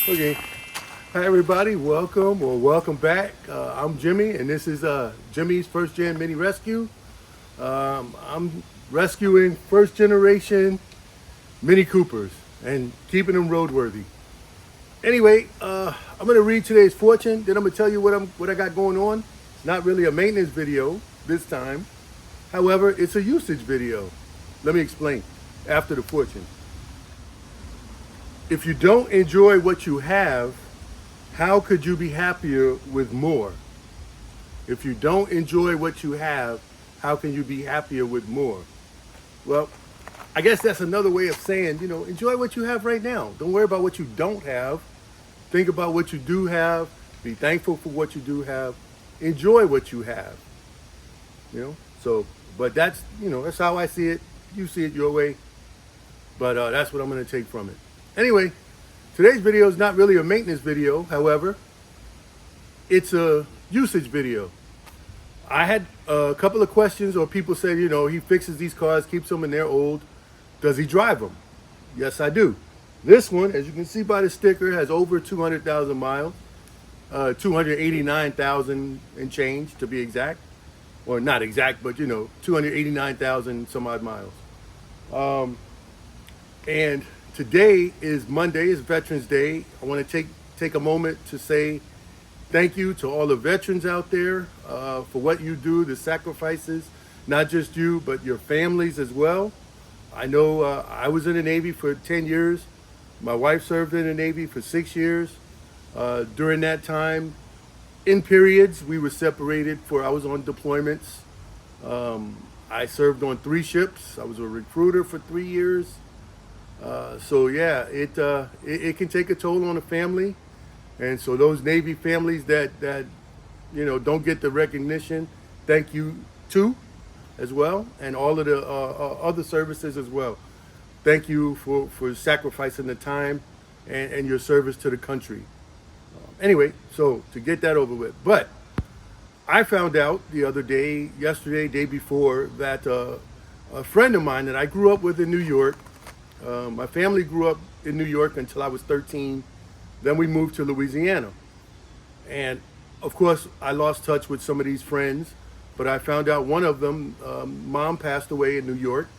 Okay. Hi, everybody. Welcome back. I'm Jimmy, and this is Jimmy's First Gen Mini Rescue. I'm rescuing first generation Mini Coopers and keeping them roadworthy. Anyway, I'm going to read today's fortune. Then I'm going to tell you what I got going on. It's not really a maintenance video this time. However, it's a usage video. Let me explain after the fortune. If you don't enjoy what you have, how could you be happier with more? If you don't enjoy what you have, how can you be happier with more? Well, I guess that's another way of saying, enjoy what you have right now. Don't worry about what you don't have. Think about what you do have. Be thankful for what you do have. Enjoy what you have. But that's how I see it. You see it your way. But that's what I'm going to take from it. Anyway, today's video is not really a maintenance video. However, it's a usage video. I had a couple of questions, or people said, he fixes these cars, keeps them, and they're old. Does he drive them? Yes, I do. This one, as you can see by the sticker, has over 200,000 miles, 289,000 and change to be exact. Or not exact, but 289,000 some odd miles. And today is Monday, is Veterans Day. I want to take a moment to say thank you to all the veterans out there for what you do, the sacrifices, not just you, but your families as well. I know I was in the Navy for 10 years. My wife served in the Navy for 6 years. During that time, in periods, we were separated I was on deployments. I served on 3 ships. I was a recruiter for 3 years. It can take a toll on a family, and so those Navy families that don't get the recognition, thank you too, as well, and all of the other services as well. Thank you for sacrificing the time and your service to the country. Anyway, so to get that over with, but I found out the other day, day before, that a friend of mine that I grew up with in New York. My family grew up in New York until I was 13. Then we moved to Louisiana. And of course, I lost touch with some of these friends, but I found out one of them, mom passed away in New York.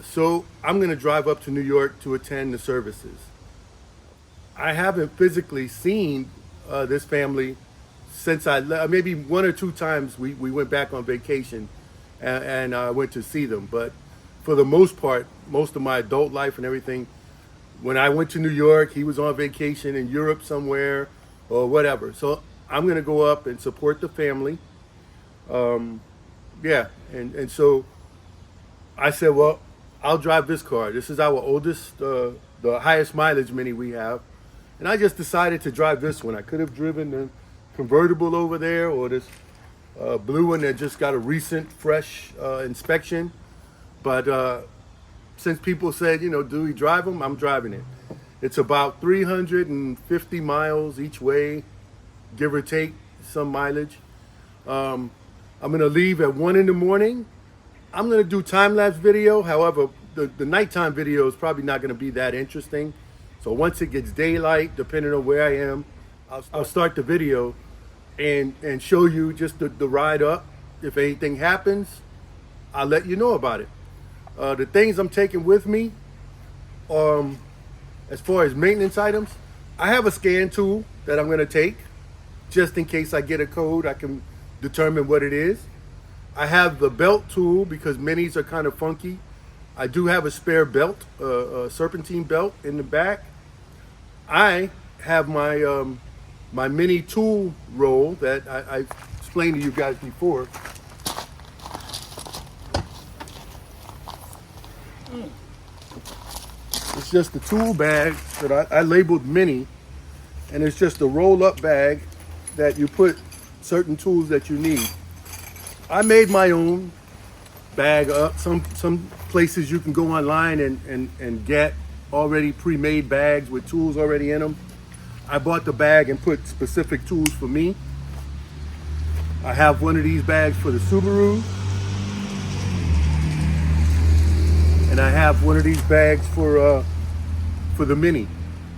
So I'm going to drive up to New York to attend the services. I haven't physically seen this family since I left. Maybe 1 or 2 times we went back on vacation and I went to see them. But for the most part, most of my adult life and everything, when I went to New York, he was on vacation in Europe somewhere or whatever. So I'm going to go up and support the family. And so I said, well, I'll drive this car. This is our oldest, the highest mileage Mini we have. And I just decided to drive this one. I could have driven the convertible over there, or this blue one that just got a recent, fresh inspection. But since people said, do we drive them? I'm driving it. It's about 350 miles each way, give or take some mileage. I'm going to leave at 1 in the morning. I'm going to do time-lapse video. However, the nighttime video is probably not going to be that interesting. So once it gets daylight, depending on where I am, I'll start the video and show you just the ride up. If anything happens, I'll let you know about it. The things I'm taking with me, as far as maintenance items, I have a scan tool that I'm going to take just in case I get a code. I can determine what it is. I have the belt tool because minis are kind of funky. I do have a spare belt, a serpentine belt in the back. I have my my mini tool roll that I explained to you guys before. It's just the tool bag that I labeled mini, and it's just a roll-up bag that you put certain tools that you need. I made my own bag up. Some places you can go online and get already pre-made bags with tools already in them. I bought the bag and put specific tools for me. I have one of these bags for the Subaru. And I have one of these bags for the Mini.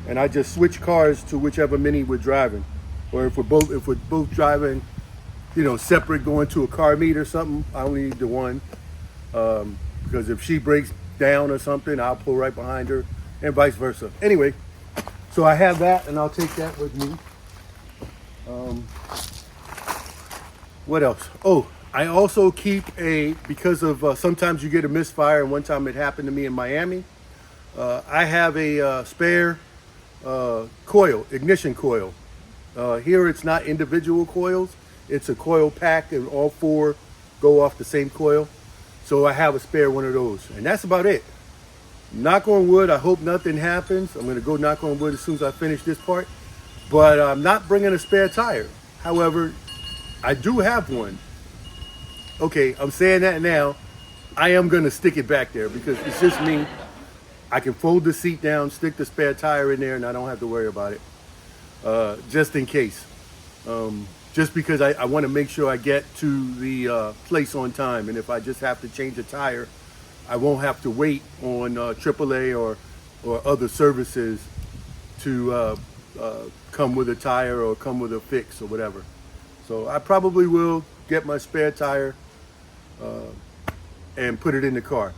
and I just switch cars to whichever Mini we're driving, or if we're both driving, you know, separate, going to a car meet or something. I only need the one, because if she breaks down or something, I'll pull right behind her, and vice versa. Anyway, so I have that, and I'll take that with me. What else? Oh, I also keep because of sometimes you get a misfire, and one time it happened to me in Miami. I have a spare coil, ignition coil. Here it's not individual coils, it's a coil pack, and all four go off the same coil. So I have a spare one of those, and that's about it. Knock on wood, I hope nothing happens. I'm gonna go knock on wood as soon as I finish this part. But I'm not bringing a spare tire. However, I do have one. Okay, I'm saying that now. I am gonna stick it back there because it's just me. I can fold the seat down, stick the spare tire in there, and I don't have to worry about it. Just in case. Just because I want to make sure I get to the place on time. And if I just have to change a tire, I won't have to wait on AAA or other services to come with a tire or come with a fix or whatever. So I probably will get my spare tire and put it in the car.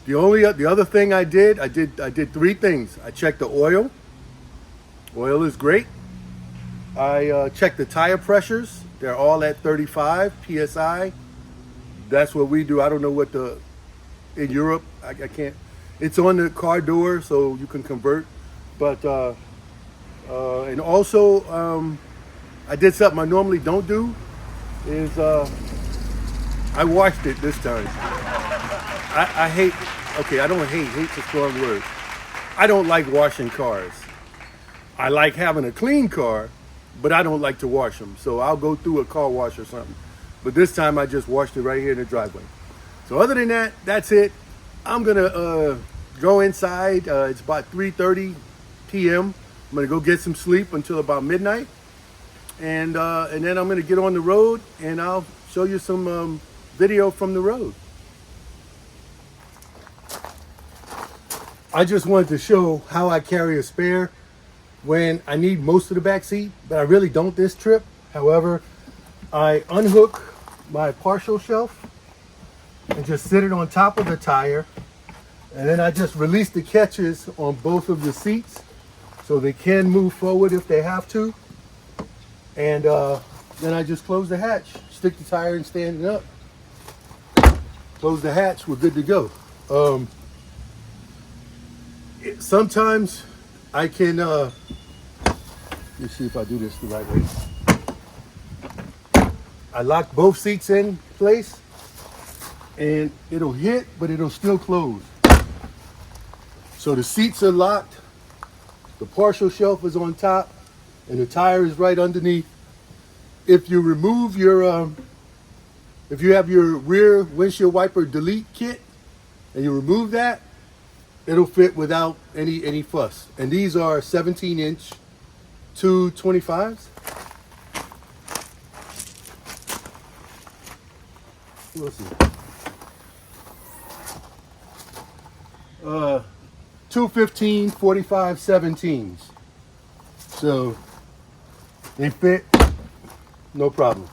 The other thing I did three things. I checked the oil. Oil is great. I checked the tire pressures. They're all at 35 PSI. That's what we do. I don't know what in Europe, I can't. It's on the car door, so you can convert. But, and also, I did something I normally don't do, is I washed it this time. I hate, okay, I don't hate, hate's a strong word. I don't like washing cars. I like having a clean car, but I don't like to wash them. So I'll go through a car wash or something. But this time I just washed it right here in the driveway. So other than that, that's it. I'm gonna go inside. It's about 3:30 p.m. I'm gonna go get some sleep until about midnight. And then I'm gonna get on the road and I'll show you some video from the road. I just wanted to show how I carry a spare when I need most of the back seat, but I really don't this trip. However, I unhook my partial shelf and just sit it on top of the tire, and then I just release the catches on both of the seats so they can move forward if they have to. And then I just close the hatch, stick the tire and stand it up, close the hatch, we're good to go. Sometimes I can, let me see if I do this the right way. I lock both seats in place and it'll hit, but it'll still close. So the seats are locked, the partial shelf is on top, and the tire is right underneath. If you remove your, if you have your rear windshield wiper delete kit and you remove that, it'll fit without any fuss. And these are 17-inch 225s. Let's see. 215, 45, 17s. So they fit, no problem.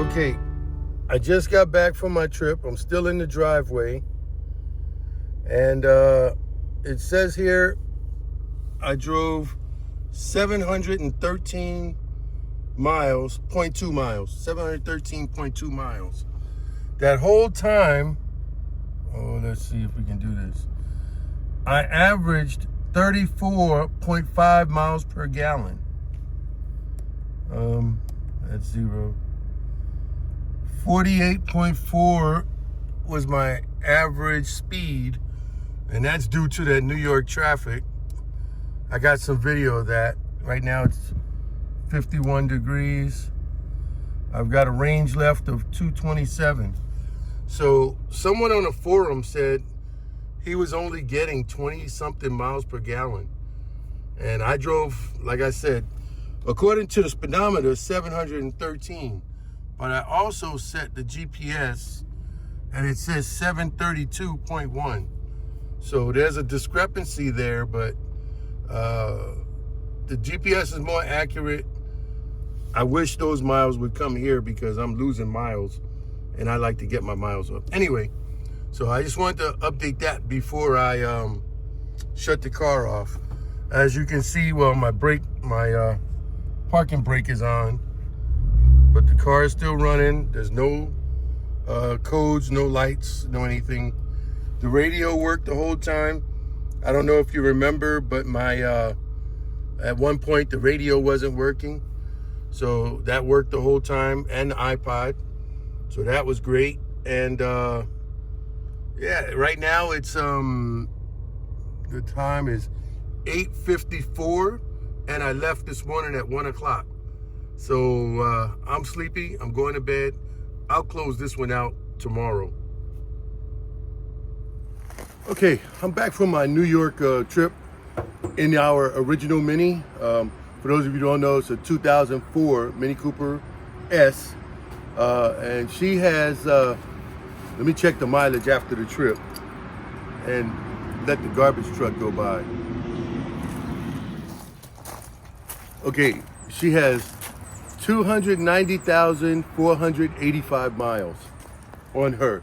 Okay, I just got back from my trip. I'm still in the driveway. And it says here I drove 713 miles, 0.2 miles, 713.2 miles. That whole time, oh, let's see if we can do this. I averaged 34.5 miles per gallon. That's zero. 48.4 was my average speed, and that's due to that New York traffic. I got some video of that. Right now it's 51 degrees. I've got a range left of 227. So someone on the forum said he was only getting 20 something miles per gallon. And I drove, like I said, according to the speedometer, 713. But I also set the GPS and it says 732.1. So there's a discrepancy there, but the GPS is more accurate. I wish those miles would come here because I'm losing miles and I like to get my miles up. Anyway, so I just wanted to update that before I shut the car off. As you can see, well, my parking brake is on, but the car is still running. There's no codes, no lights, no anything. The radio worked the whole time. I don't know if you remember, but at one point the radio wasn't working. So that worked the whole time, and the iPod. So that was great. And yeah, right now it's the time is 8:54, and I left this morning at 1 o'clock. So I'm sleepy, I'm going to bed. I'll close this one out tomorrow. Okay, I'm back from my New York trip in our original Mini. For those of you who don't know, it's a 2004 Mini Cooper S. And she has, let me check the mileage after the trip and let the garbage truck go by. Okay, she has 290,485 miles on her.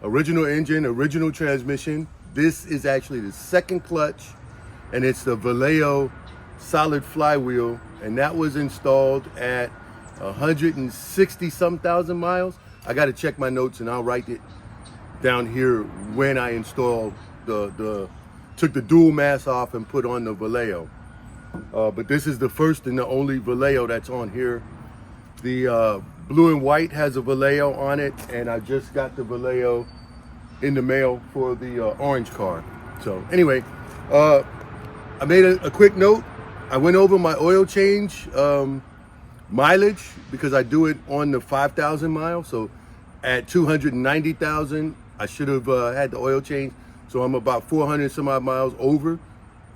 Original engine, original transmission. This is actually the second clutch, and it's the Vallejo solid flywheel, and that was installed at 160 some thousand miles. I got to check my notes and I'll write it down here when I installed took the dual mass off and put on the Vallejo. But this is the first and the only Vallejo that's on here. The blue and white has a Vallejo on it, and I just got the Vallejo in the mail for the orange car. So anyway, I made a quick note. I went over my oil change mileage because I do it on the 5,000 miles. So at 290,000, I should have had the oil change. So I'm about 400 some odd miles over.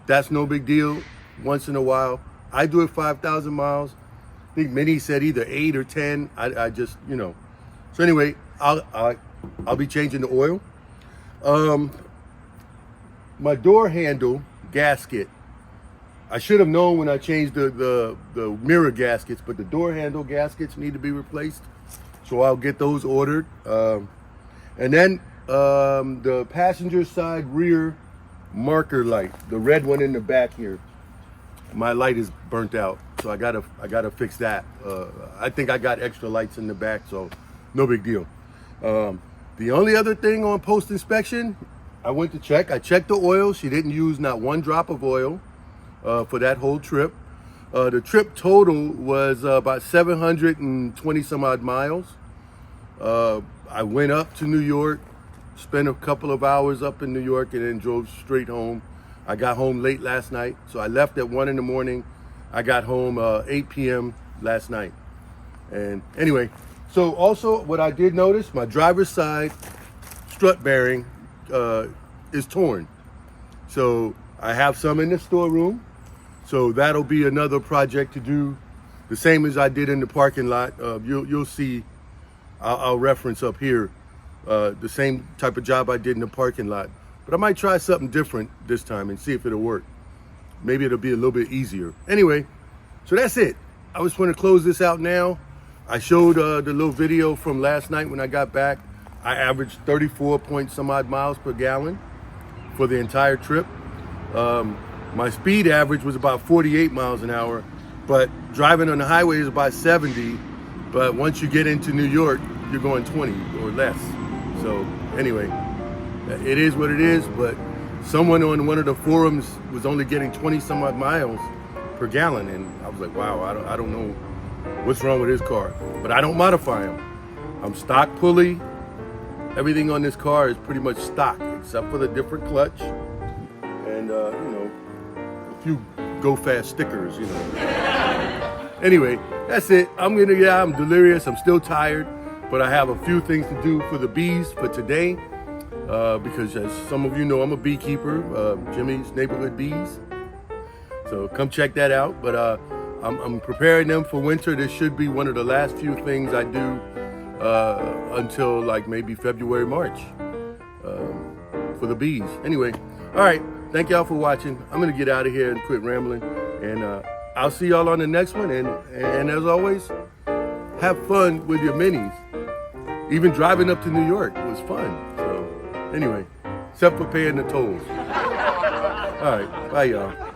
That's no big deal. Once in a while, I do it 5,000 miles. I think Minnie said either 8 or 10. I just, you know. So anyway, I'll be changing the oil. My door handle gasket. I should have known when I changed the mirror gaskets, but the door handle gaskets need to be replaced. So I'll get those ordered. And then the passenger side rear marker light, the red one in the back here. My light is burnt out, so I gotta fix that. I think I got extra lights in the back, so no big deal. The only other thing on post inspection, I went to check. I checked the oil. She didn't use not one drop of oil for that whole trip. The trip total was about 720 some odd miles. I went up to New York, spent a couple of hours up in New York, and then drove straight home. I got home late last night, so I left at 1 in the morning. I got home 8 p.m. last night. And anyway, so also what I did notice, my driver's side strut bearing is torn. So I have some in the storeroom. So that'll be another project to do, the same as I did in the parking lot. You'll see, I'll reference up here, the same type of job I did in the parking lot. But I might try something different this time and see if it'll work. Maybe it'll be a little bit easier. Anyway, so that's it. I just want to close this out now. I showed the little video from last night when I got back. I averaged 34 point some odd miles per gallon for the entire trip. My speed average was about 48 miles an hour, but driving on the highway is about 70. But once you get into New York, you're going 20 or less. So anyway, it is what it is, but someone on one of the forums was only getting 20 some odd miles per gallon, and I was like, wow, I don't know what's wrong with his car. But I don't modify them. I'm stock pulley. Everything on this car is pretty much stock, except for the different clutch and a few go fast stickers, Anyway, that's it. I'm delirious. I'm still tired, but I have a few things to do for the bees for today. Because as some of you know, I'm a beekeeper, Jimmy's Neighborhood Bees. So come check that out. But I'm preparing them for winter. This should be one of the last few things I do until like maybe February, March for the bees. Anyway, all right. Thank y'all for watching. I'm going to get out of here and quit rambling. And I'll see y'all on the next one. And as always, have fun with your minis. Even driving up to New York was fun. So anyway, except for paying the tolls. All right. Bye, y'all.